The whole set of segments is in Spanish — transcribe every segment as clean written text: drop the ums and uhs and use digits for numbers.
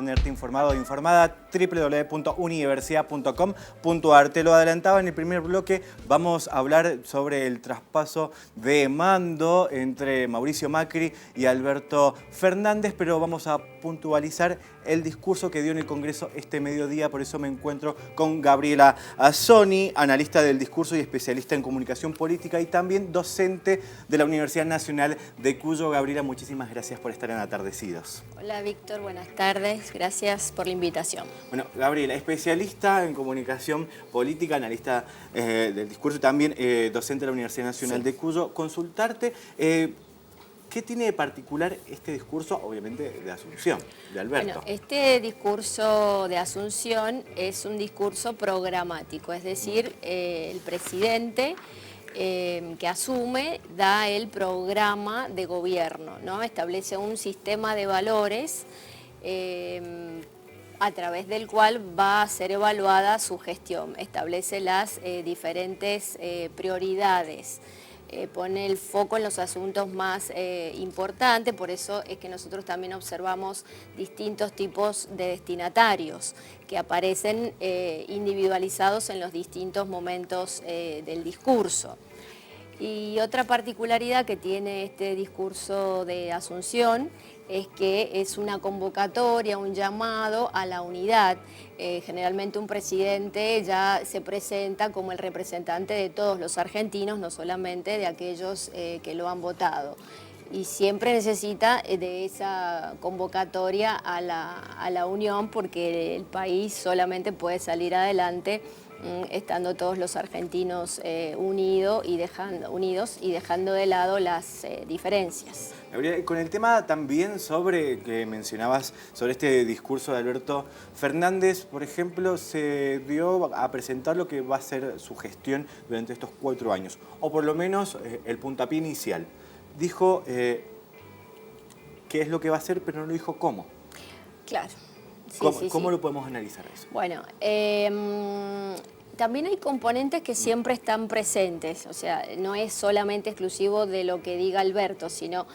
mantenerte informado o informada, www.universidad.com.ar. Te lo adelantaba en el primer bloque, vamos a hablar sobre el traspaso de mando entre Mauricio Macri y Alberto Fernández, pero vamos a puntualizar el discurso que dio en el Congreso este mediodía. Por eso me encuentro con Gabriela Azzoni, analista del discurso y especialista en comunicación política y también docente de la Universidad Nacional de Cuyo. Gabriela, muchísimas gracias por estar en Atardecidos. Hola Víctor, buenas tardes, gracias por la invitación. Bueno, Gabriela, especialista en comunicación política, analista del discurso y también docente de la Universidad Nacional de Cuyo. Consultarte, ¿qué tiene de particular este discurso, obviamente, de Asunción, de Alberto? Bueno, este discurso de Asunción es un discurso programático, es decir, el presidente que asume da el programa de gobierno, ¿no? Establece un sistema de valores a través del cual va a ser evaluada su gestión, establece las diferentes prioridades. Pone el foco en los asuntos más importantes, por eso es que nosotros también observamos distintos tipos de destinatarios que aparecen individualizados en los distintos momentos del discurso. Y otra particularidad que tiene este discurso de Asunción es que es una convocatoria, un llamado a la unidad. Generalmente un presidente ya se presenta como el representante de todos los argentinos, no solamente de aquellos que lo han votado. Y siempre necesita de esa convocatoria a la unión, porque el país solamente puede salir adelante estando todos los argentinos unidos y dejando de lado las diferencias. Con el tema también sobre que mencionabas sobre este discurso de Alberto Fernández, por ejemplo, se dio a presentar lo que va a ser su gestión durante estos 4 años, o por lo menos el puntapié inicial. Dijo qué es lo que va a hacer, pero no lo dijo cómo. Claro. ¿Cómo lo podemos analizar eso? Bueno, también hay componentes que siempre están presentes, o sea, no es solamente exclusivo de lo que diga Alberto, sino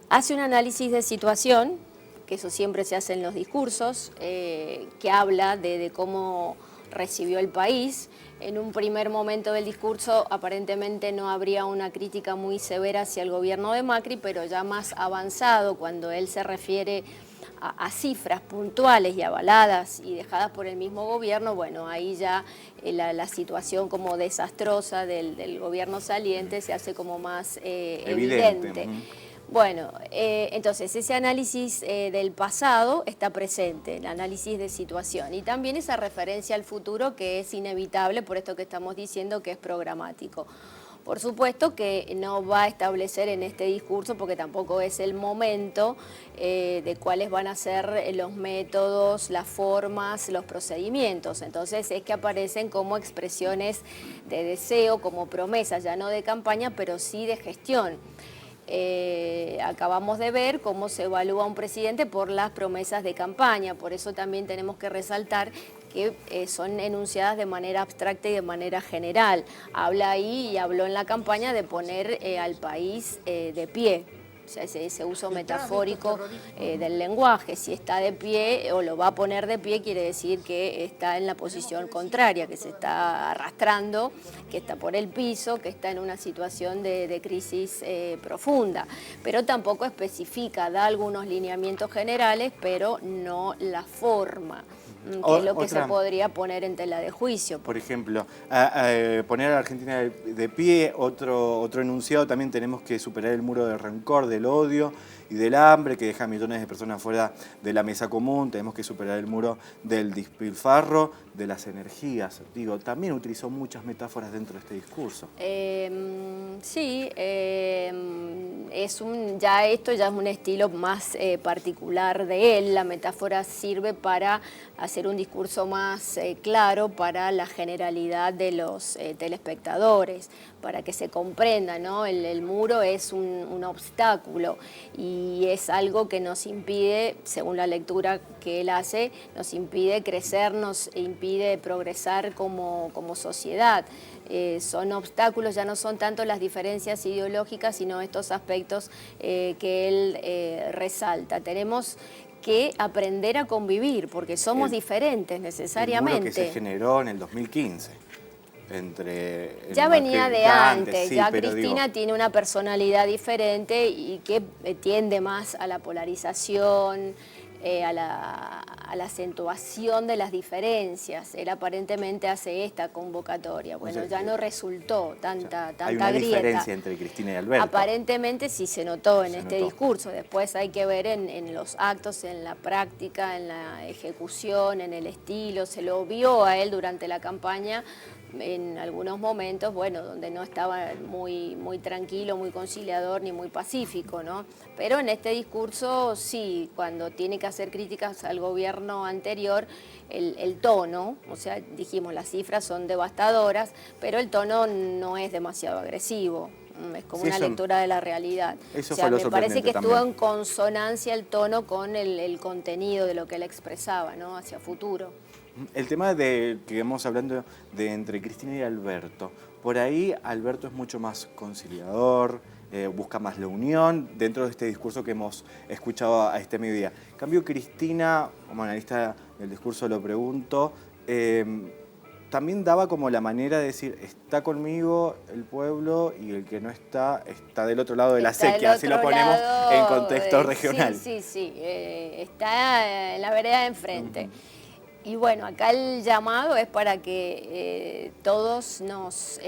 hace un análisis de situación, que eso siempre se hace en los discursos, que habla de cómo recibió el país. En un primer momento del discurso aparentemente no habría una crítica muy severa hacia el gobierno de Macri, pero ya más avanzado, cuando él se refiere a cifras puntuales y avaladas y dejadas por el mismo gobierno, bueno, ahí ya la situación como desastrosa del gobierno saliente se hace como más evidente. Bueno, entonces ese análisis del pasado está presente, el análisis de situación, y también esa referencia al futuro que es inevitable por esto que estamos diciendo que es programático. Por supuesto que no va a establecer en este discurso, porque tampoco es el momento, de cuáles van a ser los métodos, las formas, los procedimientos. Entonces es que aparecen como expresiones de deseo, como promesas, ya no de campaña, pero sí de gestión. Acabamos de ver cómo se evalúa un presidente por las promesas de campaña, por eso también tenemos que resaltar que son enunciadas de manera abstracta y de manera general. Habla ahí y habló en la campaña de poner al país de pie. O sea, ese uso metafórico del lenguaje. Si está de pie o lo va a poner de pie, quiere decir que está en la posición contraria, que se está arrastrando, que está por el piso, que está en una situación de crisis profunda. Pero tampoco especifica, da algunos lineamientos generales, pero no la forma, que es lo que se podría poner en tela de juicio. Por ejemplo, poner a la Argentina de pie, otro enunciado, también tenemos que superar el muro del rencor, del odio y del hambre que deja a millones de personas fuera de la mesa común. Tenemos que superar el muro del despilfarro, de las energías. Digo, también utilizó muchas metáforas dentro de este discurso. Sí, esto ya es un estilo más particular de él. La metáfora sirve para hacer un discurso más claro para la generalidad de los telespectadores, para que se comprenda, ¿no? El muro es un obstáculo y es algo que nos impide, según la lectura que él hace, nos impide crecer, nos impide progresar como sociedad. Son obstáculos, ya no son tanto las diferencias ideológicas, sino estos aspectos que él resalta. Tenemos que aprender a convivir, porque somos diferentes necesariamente. El muro que se generó en el 2015. Ya venía de antes, sí, ya Cristina tiene una personalidad diferente y que tiende más a la polarización, a la acentuación de las diferencias. Él aparentemente hace esta convocatoria. Bueno, ya no resultó tanta grieta. Hay una diferencia entre Cristina y Alberto. Aparentemente sí se notó en este discurso. Después hay que ver en los actos, en la práctica, en la ejecución, en el estilo. Se lo vio a él durante la campaña en algunos momentos, bueno, donde no estaba muy tranquilo, muy conciliador ni muy pacífico, ¿no? Pero en este discurso sí, cuando tiene que hacer críticas al gobierno anterior, el tono, o sea, dijimos, las cifras son devastadoras, pero el tono no es demasiado agresivo. Es como una lectura de la realidad. Eso o sea, fue lo me parece que sorprendente estuvo en consonancia el tono con el contenido de lo que él expresaba, ¿no? Hacia futuro. El tema de que vamos hablando de entre Cristina y Alberto, por ahí Alberto es mucho más conciliador, busca más la unión dentro de este discurso que hemos escuchado a este mediodía. En cambio, Cristina, como analista del discurso lo pregunto, también daba como la manera de decir, está conmigo el pueblo y el que no está del otro lado de la acequia, así lo ponemos en contexto regional. Sí, está en la vereda de enfrente. Y bueno, acá el llamado es para que todos nos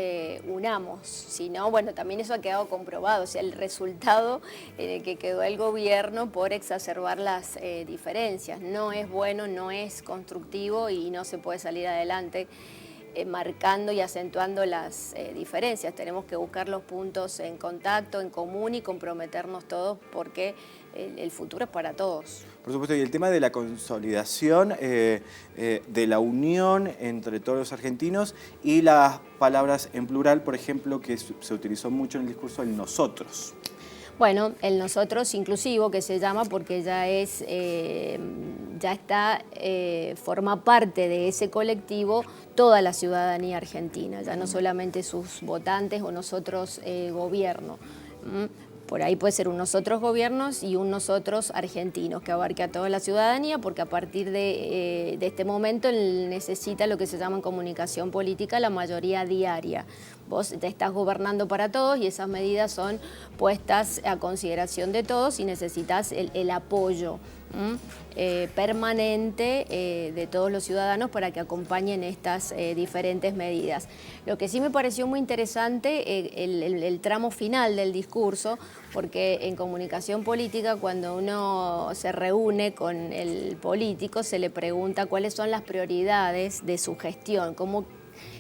unamos, si no, bueno, también eso ha quedado comprobado, o sea, el resultado en el que quedó el gobierno por exacerbar las diferencias, no es bueno, no es constructivo y no se puede salir adelante marcando y acentuando las diferencias. Tenemos que buscar los puntos en contacto, en común y comprometernos todos porque el futuro es para todos. Por supuesto, y el tema de la consolidación, de la unión entre todos los argentinos y las palabras en plural, por ejemplo, que se utilizó mucho en el discurso, el nosotros. Bueno, el nosotros inclusivo, que se llama porque forma parte de ese colectivo toda la ciudadanía argentina, ya no solamente sus votantes o nosotros gobierno. Por ahí puede ser un nosotros gobiernos y un nosotros argentinos, que abarque a toda la ciudadanía, porque a partir de este momento él necesita lo que se llama en comunicación política la mayoría diaria. Vos te estás gobernando para todos y esas medidas son puestas a consideración de todos y necesitas el apoyo permanente de todos los ciudadanos para que acompañen estas diferentes medidas. Lo que sí me pareció muy interesante el tramo final del discurso, porque en comunicación política cuando uno se reúne con el político se le pregunta cuáles son las prioridades de su gestión, cómo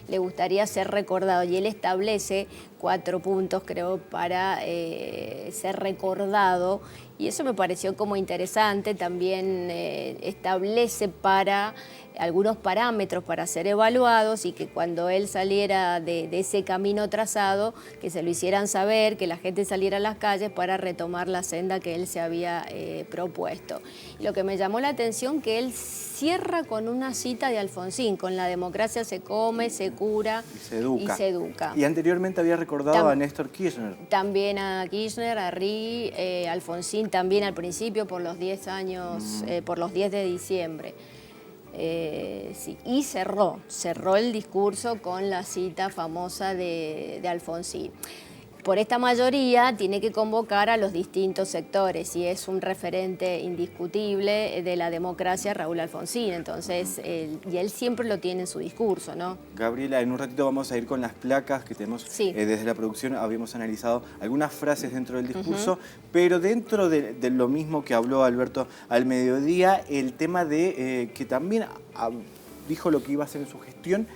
le gustaría ser recordado y él establece 4 puntos, creo, para ser recordado y eso me pareció como interesante. También establece para algunos parámetros para ser evaluados y que cuando él saliera de ese camino trazado, que se lo hicieran saber, que la gente saliera a las calles para retomar la senda que él se había propuesto. Lo que me llamó la atención que él cierra con una cita de Alfonsín, con la democracia se come, se cura y se educa. Y anteriormente había recordado a Néstor Kirchner. También a Kirchner, a Rí, Alfonsín también al principio por los 10 años, por los 10 de diciembre. Sí. Y cerró el discurso con la cita famosa de Alfonsín. Por esta mayoría tiene que convocar a los distintos sectores y es un referente indiscutible de la democracia Raúl Alfonsín, entonces, y él siempre lo tiene en su discurso, ¿no? Gabriela, en un ratito vamos a ir con las placas que tenemos desde la producción, habíamos analizado algunas frases dentro del discurso, pero dentro de lo mismo que habló Alberto al mediodía, el tema de que también dijo lo que iba a hacer en su gestión,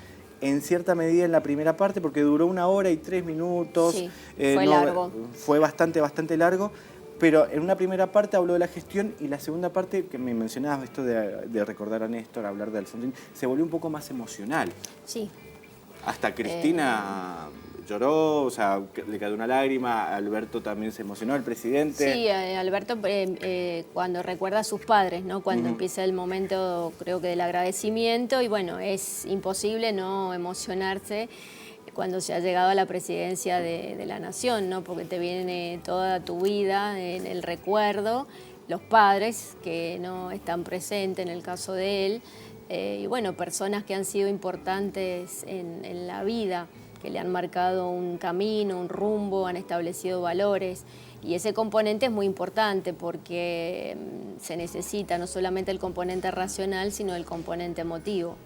en cierta medida en la primera parte, porque duró 1 hora y 3 minutos. Sí, fue largo. Fue bastante largo, pero en una primera parte habló de la gestión y la segunda parte, que me mencionabas esto de recordar a Néstor, hablar de Alfonsín, se volvió un poco más emocional. Sí. Hasta Cristina lloró, o sea, le cayó una lágrima, Alberto también se emocionó, el presidente. Sí, Alberto cuando recuerda a sus padres, ¿no? Cuando empieza el momento, creo que del agradecimiento, y bueno, es imposible no emocionarse cuando se ha llegado a la presidencia de la nación, ¿no? Porque te viene toda tu vida en el recuerdo los padres que no están presentes en el caso de él, y bueno, personas que han sido importantes en la vida, que le han marcado un camino, un rumbo, han establecido valores. Y ese componente es muy importante porque se necesita no solamente el componente racional, sino el componente emotivo.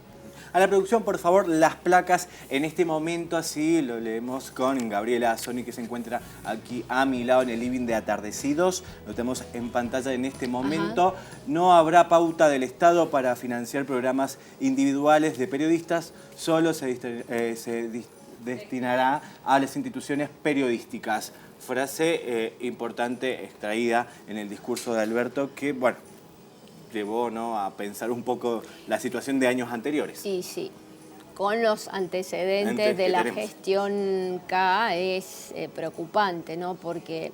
A la producción, por favor, las placas en este momento, así lo leemos con Gabriela Azzoni, que se encuentra aquí a mi lado en el living de Atardecidos. Lo tenemos en pantalla en este momento. Ajá. No habrá pauta del Estado para financiar programas individuales de periodistas, solo se destinará a las instituciones periodísticas. Frase importante extraída en el discurso de Alberto que, bueno, llevó, ¿no?, a pensar un poco la situación de años anteriores. Sí. Con los antecedentes de la gestión K es preocupante, ¿no? Porque,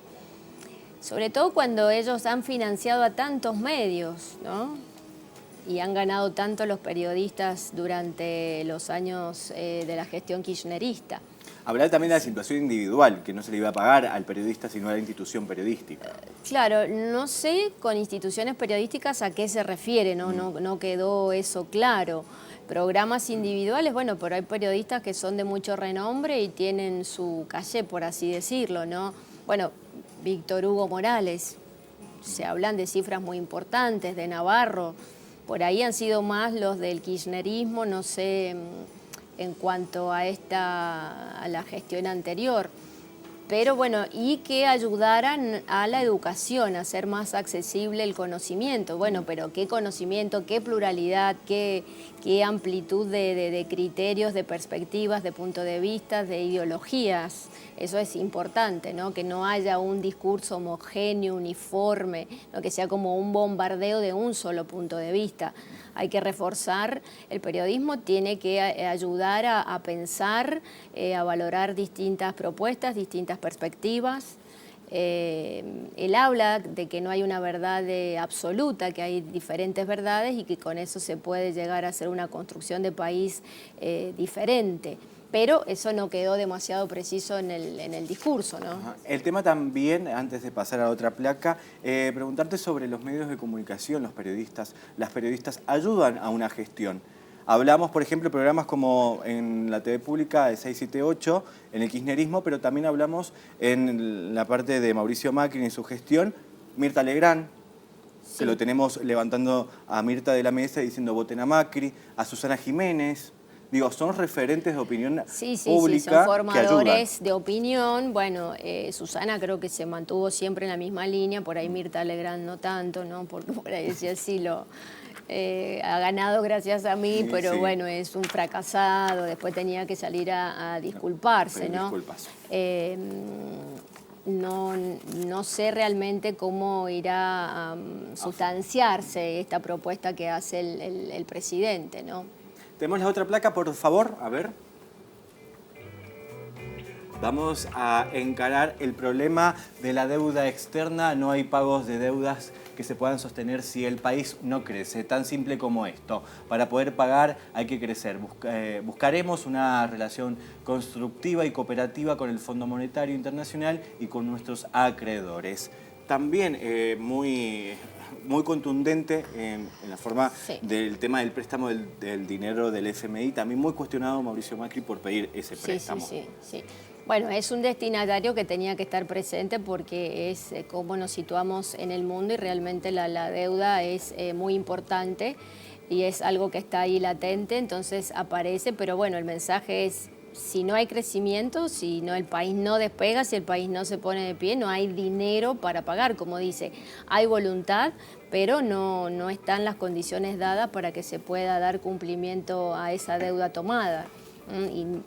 sobre todo cuando ellos han financiado a tantos medios, ¿no? Y han ganado tanto los periodistas durante los años de la gestión kirchnerista. Hablar también de la situación individual, que no se le iba a pagar al periodista, sino a la institución periodística. Claro, no sé con instituciones periodísticas a qué se refiere, no quedó eso claro. Programas individuales, bueno, pero hay periodistas que son de mucho renombre y tienen su caché, por así decirlo, ¿no? Bueno, Víctor Hugo Morales, se hablan de cifras muy importantes, de Navarro, por ahí han sido más los del kirchnerismo, no sé en cuanto a la gestión anterior. Pero bueno, y que ayudaran a la educación, a hacer más accesible el conocimiento. Bueno, pero qué conocimiento, qué pluralidad, qué amplitud de criterios, de perspectivas, de puntos de vista, de ideologías. Eso es importante, ¿no? Que no haya un discurso homogéneo, uniforme, ¿no? Que sea como un bombardeo de un solo punto de vista. Hay que reforzar, el periodismo tiene que ayudar a pensar, a valorar distintas propuestas, distintas perspectivas. Él habla de que no hay una verdad absoluta, que hay diferentes verdades y que con eso se puede llegar a hacer una construcción de país diferente. Pero eso no quedó demasiado preciso en el discurso, ¿no? Ajá. El tema también, antes de pasar a otra placa, preguntarte sobre los medios de comunicación, los periodistas. Las periodistas ayudan a una gestión. Hablamos, por ejemplo, de programas como en la TV pública de 678, en el kirchnerismo, pero también hablamos en la parte de Mauricio Macri en su gestión, Mirta Legrand, sí, que lo tenemos levantando a Mirta de la mesa diciendo voten a Macri, a Susana Jiménez. Digo, son referentes de opinión pública. Sí, son formadores de opinión. Bueno, Susana creo que se mantuvo siempre en la misma línea, por ahí Mirta Legrand no tanto, ¿no? Porque por ahí decía sí, ha ganado gracias a mí, pero bueno, es un fracasado, después tenía que salir a disculparse, ¿no? No sé realmente cómo irá a sustanciarse esta propuesta que hace el presidente, ¿no? Tenemos la otra placa, por favor, a ver. Vamos a encarar el problema de la deuda externa. No hay pagos de deudas que se puedan sostener si el país no crece. Tan simple como esto. Para poder pagar hay que crecer. Buscaremos una relación constructiva y cooperativa con el Fondo Monetario Internacional y con nuestros acreedores. También muy contundente en la forma del tema del préstamo del dinero del FMI. También muy cuestionado Mauricio Macri por pedir ese préstamo. Sí. Bueno, es un destinatario que tenía que estar presente porque es cómo nos situamos en el mundo y realmente la deuda es muy importante y es algo que está ahí latente, entonces aparece, pero bueno, el mensaje es: si no hay crecimiento, si no el país no despega, si el país no se pone de pie, no hay dinero para pagar, como dice. Hay voluntad, pero no están las condiciones dadas para que se pueda dar cumplimiento a esa deuda tomada.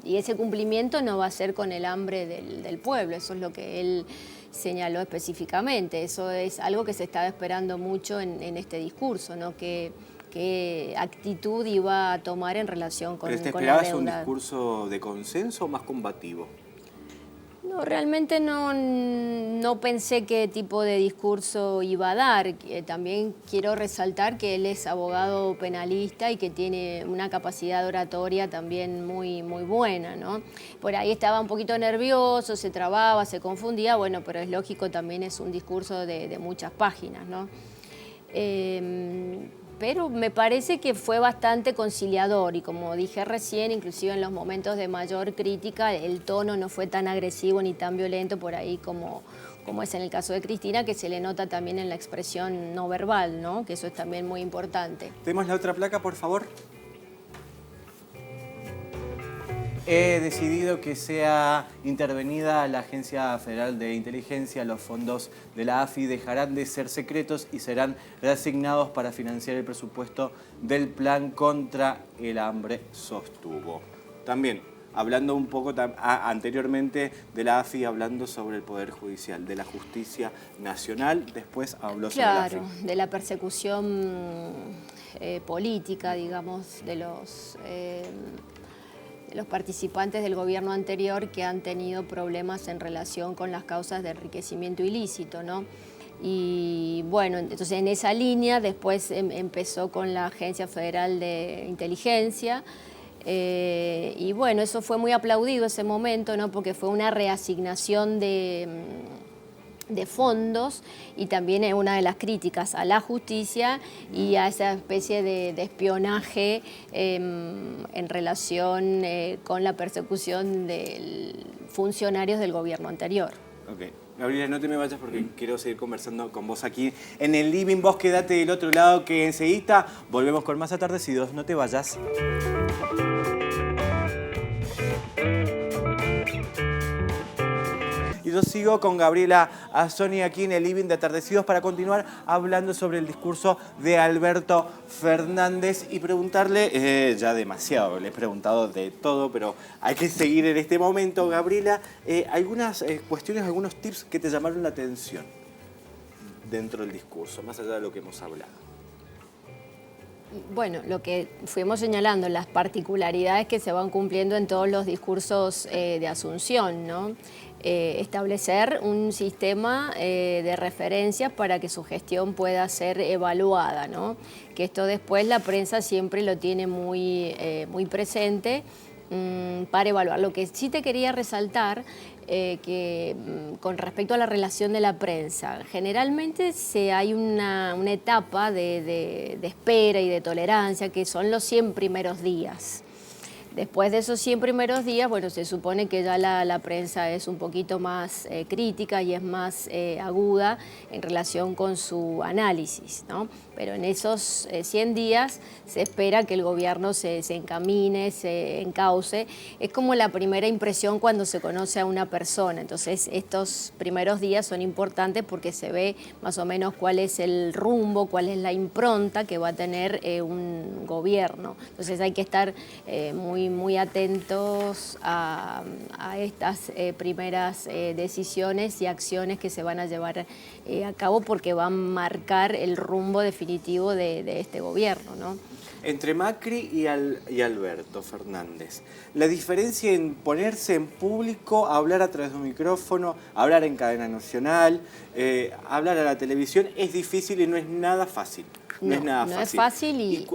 Y ese cumplimiento no va a ser con el hambre del pueblo, eso es lo que él señaló específicamente. Eso es algo que se estaba esperando mucho en este discurso, ¿no? ¿Qué actitud iba a tomar en relación con la deuda? ¿Pero te esperabas un discurso de consenso o más combativo? No, realmente no pensé qué tipo de discurso iba a dar. También quiero resaltar que él es abogado penalista y que tiene una capacidad oratoria también muy, muy buena, ¿no? Por ahí estaba un poquito nervioso, se trababa, se confundía, bueno, pero es lógico, también es un discurso de muchas páginas, ¿no? Pero me parece que fue bastante conciliador y, como dije recién, inclusive en los momentos de mayor crítica, el tono no fue tan agresivo ni tan violento por ahí como es en el caso de Cristina, que se le nota también en la expresión no verbal, ¿no? Que eso es también muy importante. ¿Tenemos la otra placa, por favor? He decidido que sea intervenida la Agencia Federal de Inteligencia. Los fondos de la AFI dejarán de ser secretos y serán reasignados para financiar el presupuesto del Plan contra el Hambre, sostuvo. También, hablando un poco anteriormente de la AFI, hablando sobre el Poder Judicial, de la Justicia Nacional, después habló sobre la AFI. Claro, de la persecución política, digamos, de los participantes del gobierno anterior que han tenido problemas en relación con las causas de enriquecimiento ilícito, ¿no? Y bueno, entonces en esa línea después empezó con la Agencia Federal de Inteligencia, y bueno, eso fue muy aplaudido ese momento, ¿no? Porque fue una reasignación de fondos y también es una de las críticas a la justicia y a esa especie de espionaje en relación con la persecución de funcionarios del gobierno anterior. Ok. Gabriela, no te me vayas porque quiero seguir conversando con vos aquí en el living. Vos quedate del otro lado que enseguida volvemos con más Atardecidos. No te vayas. Y yo sigo con Gabriela Azzoni aquí en el living de Atardecidos para continuar hablando sobre el discurso de Alberto Fernández y preguntarle, ya demasiado, le he preguntado de todo, pero hay que seguir en este momento. Gabriela, algunas cuestiones, algunos tips que te llamaron la atención dentro del discurso, más allá de lo que hemos hablado. Bueno, lo que fuimos señalando, las particularidades que se van cumpliendo en todos los discursos de Asunción, ¿no? Establecer un sistema de referencias para que su gestión pueda ser evaluada, ¿no? Que esto después la prensa siempre lo tiene muy presente para evaluar. Lo que sí te quería resaltar, que con respecto a la relación de la prensa, generalmente hay una etapa de espera y de tolerancia, que son los 100 primeros días. Después de esos 100 primeros días, bueno, se supone que ya la prensa es un poquito más crítica y es más aguda en relación con su análisis, ¿no? Pero en esos 100 días se espera que el gobierno se encamine, se encauce. Es como la primera impresión cuando se conoce a una persona. Entonces, estos primeros días son importantes porque se ve más o menos cuál es el rumbo, cuál es la impronta que va a tener un gobierno. Entonces, hay que estar muy atentos a estas primeras decisiones y acciones que se van a llevar a cabo, porque van a marcar el rumbo definitivo de este gobierno, ¿no? Entre Macri y Alberto Fernández, la diferencia en ponerse en público, hablar a través de un micrófono, hablar en cadena nacional, hablar a la televisión, es difícil y no es nada fácil. No es fácil y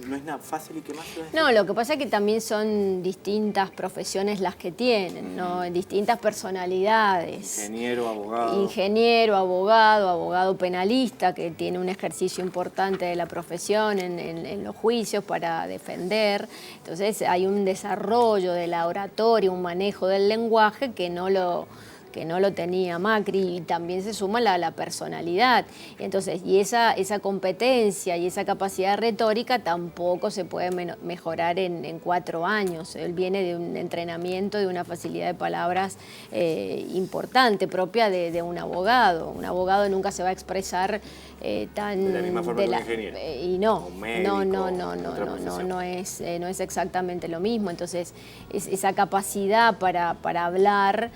¿no es nada fácil y qué más? No, lo que pasa es que también son distintas profesiones las que tienen, ¿no? Distintas personalidades. Ingeniero, abogado penalista, que tiene un ejercicio importante de la profesión en los juicios para defender. Entonces hay un desarrollo de la oratoria, un manejo del lenguaje que no lo tenía Macri, y también se suma la personalidad. Entonces, y esa competencia y esa capacidad retórica tampoco se puede mejorar en 4 años. Él viene de un entrenamiento, de una facilidad de palabras importante, propia de un abogado. Un abogado nunca se va a expresar tan... De la misma forma que un ingeniero. Y no, médico, no es exactamente lo mismo. Entonces, esa capacidad para hablar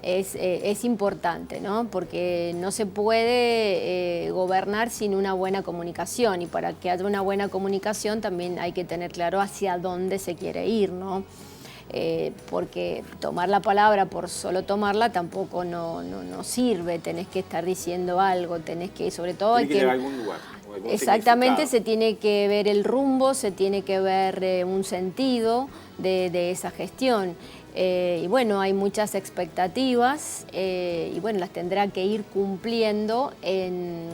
es importante, ¿no? Porque no se puede gobernar sin una buena comunicación, y para que haya una buena comunicación también hay que tener claro hacia dónde se quiere ir, ¿no? porque tomar la palabra por solo tomarla tampoco no sirve, tenés que estar diciendo algo, tenés que, sobre todo hay que ir a algún lugar. Exactamente, se tiene que ver el rumbo, se tiene que ver un sentido de esa gestión. Y bueno, hay muchas expectativas y bueno, las tendrá que ir cumpliendo en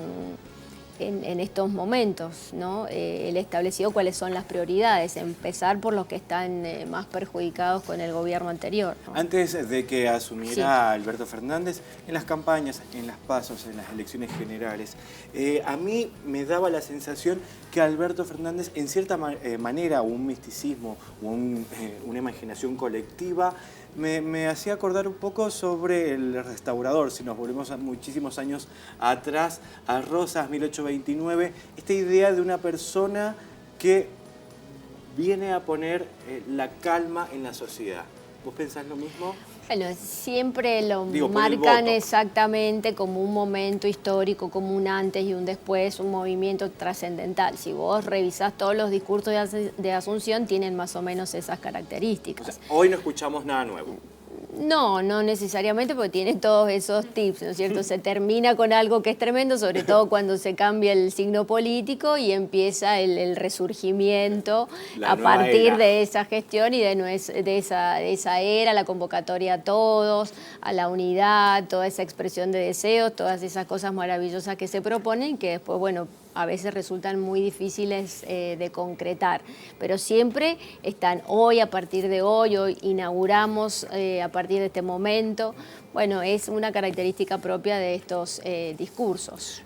estos momentos, ¿no? Él estableció cuáles son las prioridades, empezar por los que están más perjudicados con el gobierno anterior, ¿no? Antes de que asumiera Alberto Fernández, en las campañas, en las pasos, en las elecciones generales, a mí me daba la sensación que Alberto Fernández, en cierta manera, un misticismo, una imaginación colectiva, me hacía acordar un poco sobre El Restaurador, si nos volvemos a muchísimos años atrás, a Rosas, 1829, esta idea de una persona que viene a poner la calma en la sociedad. ¿Vos pensás lo mismo? Bueno, siempre lo marcan exactamente como un momento histórico, como un antes y un después, un movimiento trascendental. Si vos revisás todos los discursos de Asunción, tienen más o menos esas características. O sea, hoy no escuchamos nada nuevo. No, no necesariamente, porque tiene todos esos tips, ¿no es cierto? Se termina con algo que es tremendo, sobre todo cuando se cambia el signo político y empieza el resurgimiento a partir de esa gestión y de esa era, la convocatoria a todos, a la unidad, toda esa expresión de deseos, todas esas cosas maravillosas que se proponen, que después, bueno, a veces resultan muy difíciles de concretar, pero siempre están hoy, a partir de hoy inauguramos a partir de este momento. Bueno, es una característica propia de estos discursos.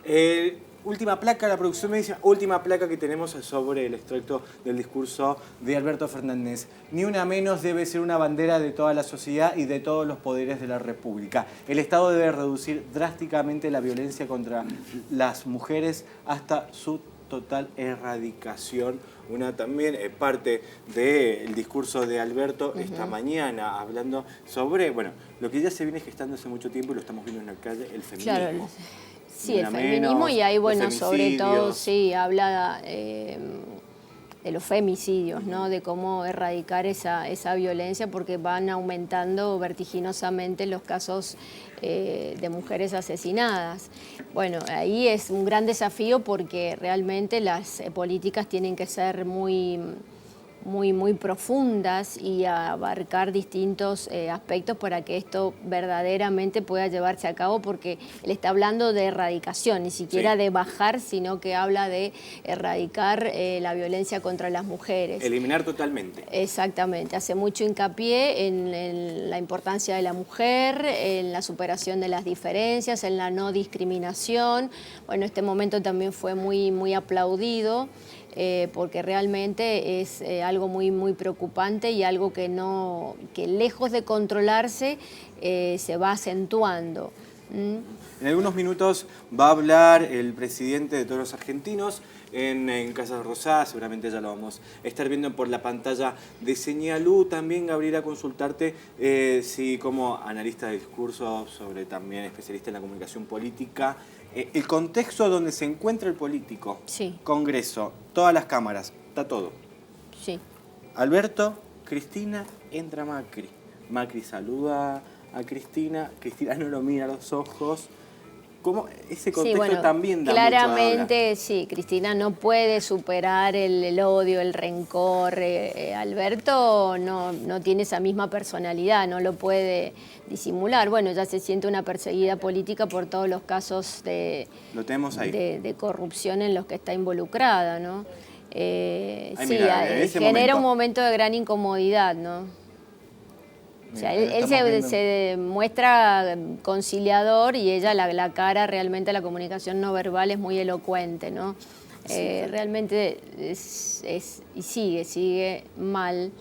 Última placa, la producción me dice, última placa que tenemos sobre el extracto del discurso de Alberto Fernández. Ni una menos debe ser una bandera de toda la sociedad y de todos los poderes de la República. El Estado debe reducir drásticamente la violencia contra las mujeres hasta su total erradicación. Una también parte del discurso de Alberto esta mañana, hablando sobre, bueno, lo que ya se viene gestando hace mucho tiempo y lo estamos viendo en la calle, el feminismo. Claro. Sí, el feminismo, y ahí, bueno, sobre todo, sí, habla de los femicidios, ¿no? De cómo erradicar esa violencia, porque van aumentando vertiginosamente los casos de mujeres asesinadas. Bueno, ahí es un gran desafío porque realmente las políticas tienen que ser muy profundas y abarcar distintos aspectos para que esto verdaderamente pueda llevarse a cabo, porque él está hablando de erradicación, ni siquiera de bajar, sino que habla de erradicar la violencia contra las mujeres. Eliminar totalmente. Exactamente, hace mucho hincapié en la importancia de la mujer, en la superación de las diferencias, en la no discriminación. Bueno, este momento también fue muy aplaudido. Porque realmente es algo muy preocupante y algo que lejos de controlarse se va acentuando. En algunos minutos va a hablar el presidente de todos los argentinos en Casa Rosada, seguramente ya lo vamos a estar viendo por la pantalla de Señalú. También, Gabriela, consultarte si como analista de discurso, sobre también especialista en la comunicación política, el contexto donde se encuentra el político, sí. Congreso, todas las cámaras, está todo. Sí. Alberto, Cristina, entra Macri. Macri saluda a Cristina, Cristina no lo mira a los ojos. ¿Cómo ese contexto también da claramente, mucho sí, Cristina no puede superar el odio, el rencor. Alberto no tiene esa misma personalidad, no lo puede disimular. Bueno, ya se siente una perseguida política por todos los casos de corrupción en los que está involucrada, ¿no? Genera un momento de gran incomodidad, ¿no? O sea, él se muestra conciliador y ella, la cara, realmente la comunicación no verbal es muy elocuente, ¿no? Realmente y sigue mal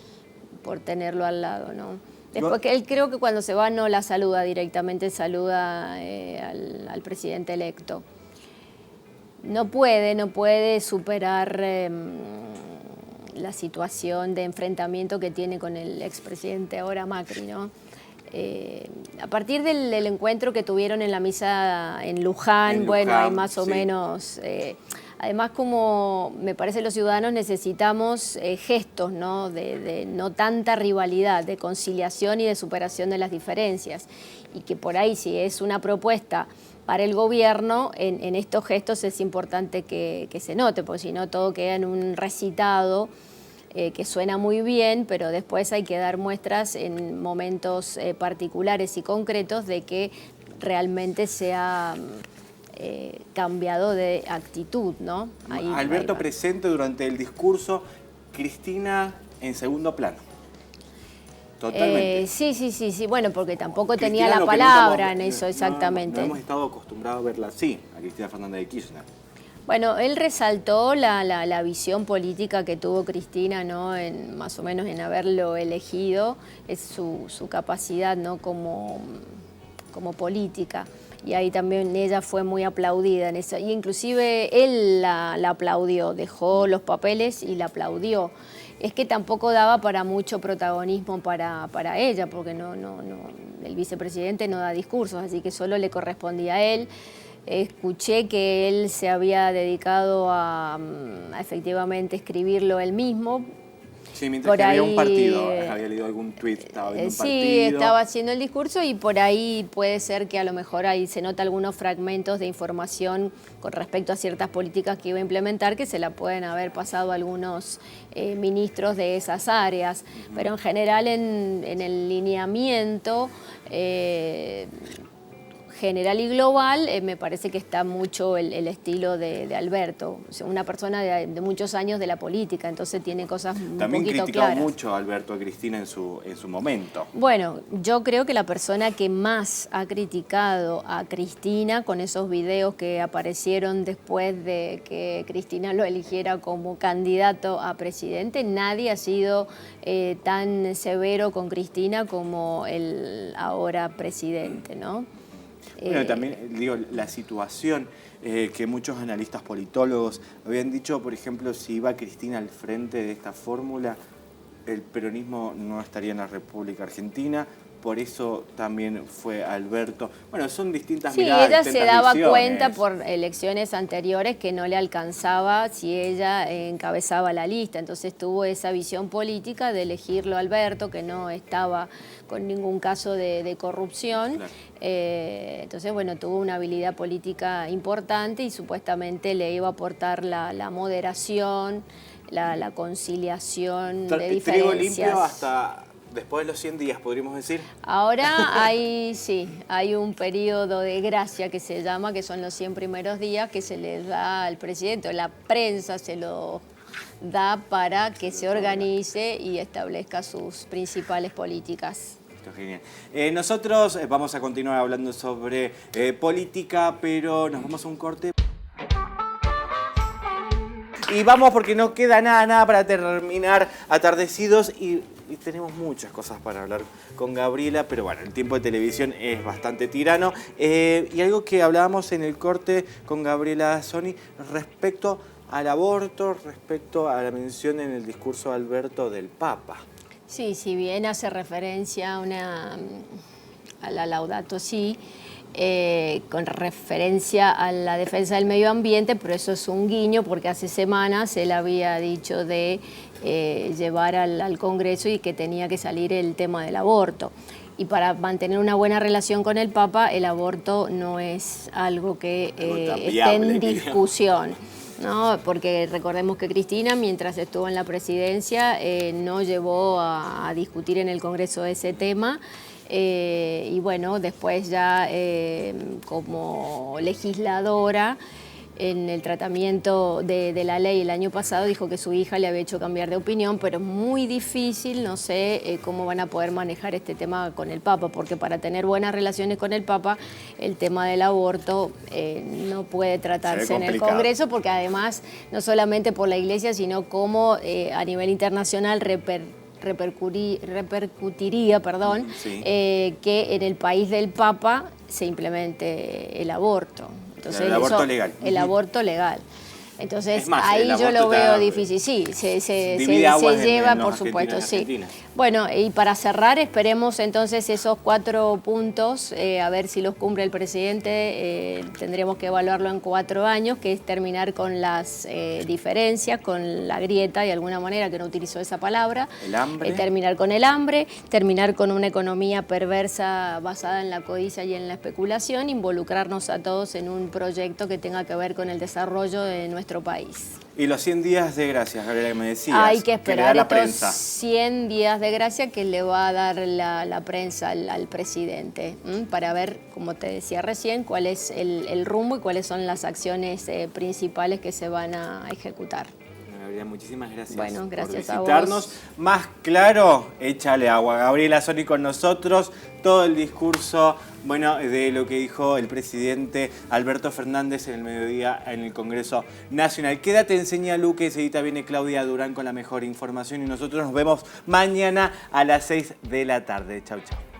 por tenerlo al lado, ¿no? Después que él, creo que cuando se va no la saluda directamente, saluda al presidente electo. No puede superar la situación de enfrentamiento que tiene con el expresidente ahora Macri, ¿no? A partir del encuentro que tuvieron en la misa en Luján, bueno, hay más o menos... Además, como me parece los ciudadanos necesitamos gestos, ¿no? De no tanta rivalidad, de conciliación y de superación de las diferencias. Y que por ahí, si es una propuesta para el gobierno, en estos gestos es importante que se note, porque si no todo queda en un recitado que suena muy bien, pero después hay que dar muestras en momentos particulares y concretos de que realmente se ha cambiado de actitud, ¿no? Alberto presente durante el discurso, Cristina en segundo plano. Totalmente. Sí, bueno, porque tampoco Cristina, tenía la palabra en eso, exactamente. No hemos estado acostumbrados a verla así, a Cristina Fernández de Kirchner. Bueno, él resaltó la visión política que tuvo Cristina, ¿no? Más o menos en haberlo elegido, es su capacidad, ¿no? como política. Y ahí también ella fue muy aplaudida en eso. Y inclusive él la aplaudió, dejó los papeles y la aplaudió. Es que tampoco daba para mucho protagonismo para ella, porque el vicepresidente no da discursos, así que solo le correspondía a él. Escuché que él se había dedicado a efectivamente escribirlo él mismo. Sí, mientras que había un partido, había leído algún tuit, estaba viendo un partido. Sí, estaba haciendo el discurso y por ahí puede ser que a lo mejor ahí se nota algunos fragmentos de información con respecto a ciertas políticas que iba a implementar que se la pueden haber pasado a algunos ministros de esas áreas. Pero en general en el lineamiento general y global, me parece que está mucho el estilo de Alberto, o sea, una persona de muchos años de la política, entonces tiene cosas un También poquito criticó claras. mucho a Alberto a Cristina en su momento. Bueno, yo creo que la persona que más ha criticado a Cristina con esos videos que aparecieron después de que Cristina lo eligiera como candidato a presidente, nadie ha sido tan severo con Cristina como el ahora presidente, ¿no? Bueno, también digo, la situación que muchos analistas politólogos habían dicho, por ejemplo, si iba Cristina al frente de esta fórmula, el peronismo no estaría en la República Argentina, por eso también fue Alberto. Bueno, son distintas miradas. Sí, ella se daba visiones. cuenta por elecciones anteriores que no le alcanzaba si ella encabezaba la lista, entonces tuvo esa visión política de elegirlo a Alberto, que no estaba con ningún caso de corrupción. Claro. Entonces, bueno, tuvo una habilidad política importante y supuestamente le iba a aportar la moderación, la conciliación de diferencias. Trigo limpio hasta después de los 100 días, podríamos decir. Ahora hay un periodo de gracia que se llama, que son los 100 primeros días que se les da al presidente, la prensa se lo da para que se organice y establezca sus principales políticas. Genial. Nosotros vamos a continuar hablando sobre política, pero nos vamos a un corte. Y vamos porque no queda nada para terminar Atardecidos y tenemos muchas cosas para hablar con Gabriela, pero bueno, el tiempo de televisión es bastante tirano. Y algo que hablábamos en el corte con Gabriela Sony respecto al aborto, respecto a la mención en el discurso de Alberto del Papa. Sí, si bien hace referencia a la Laudato Si, con referencia a la defensa del medio ambiente, pero eso es un guiño porque hace semanas él había dicho de llevar al Congreso y que tenía que salir el tema del aborto. Y para mantener una buena relación con el Papa, el aborto no es algo que esté en discusión. No, porque recordemos que Cristina, mientras estuvo en la presidencia, no llevó a discutir en el Congreso ese tema. Y bueno, después ya como legisladora, en el tratamiento de la ley el año pasado, dijo que su hija le había hecho cambiar de opinión, pero es muy difícil, no sé cómo van a poder manejar este tema con el Papa, porque para tener buenas relaciones con el Papa, el tema del aborto no puede tratarse en el Congreso, porque además, no solamente por la Iglesia, sino como a nivel internacional repercutiría, sí, que en el país del Papa se implemente el aborto. Entonces, el aborto legal. El aborto legal. Entonces, más, ahí yo lo veo difícil. Sí, se lleva, por supuesto, sí. Bueno, y para cerrar, esperemos entonces esos 4 puntos, a ver si los cumple el presidente. Tendremos que evaluarlo en 4 años, que es terminar con las diferencias, con la grieta, de alguna manera, que no utilizó esa palabra. El hambre. Terminar con el hambre, terminar con una economía perversa basada en la codicia y en la especulación, involucrarnos a todos en un proyecto que tenga que ver con el desarrollo de nuestro país. Y los 100 días de gracia, Gabriela, que me decías. Hay que esperar la estos prensa. 100 días de gracia que le va a dar la prensa al presidente, para ver, como te decía recién, cuál es el rumbo y cuáles son las acciones principales que se van a ejecutar. Gabriela, muchísimas gracias. Bueno, gracias por a visitarnos. vos. Más claro, échale agua. Gabriela Soli con nosotros, todo el discurso, bueno, de lo que dijo el presidente Alberto Fernández en el mediodía en el Congreso Nacional. Quédate en Señal U, que seguida viene Claudia Durán con la mejor información y nosotros nos vemos mañana a las 6 de la tarde. Chau, chau.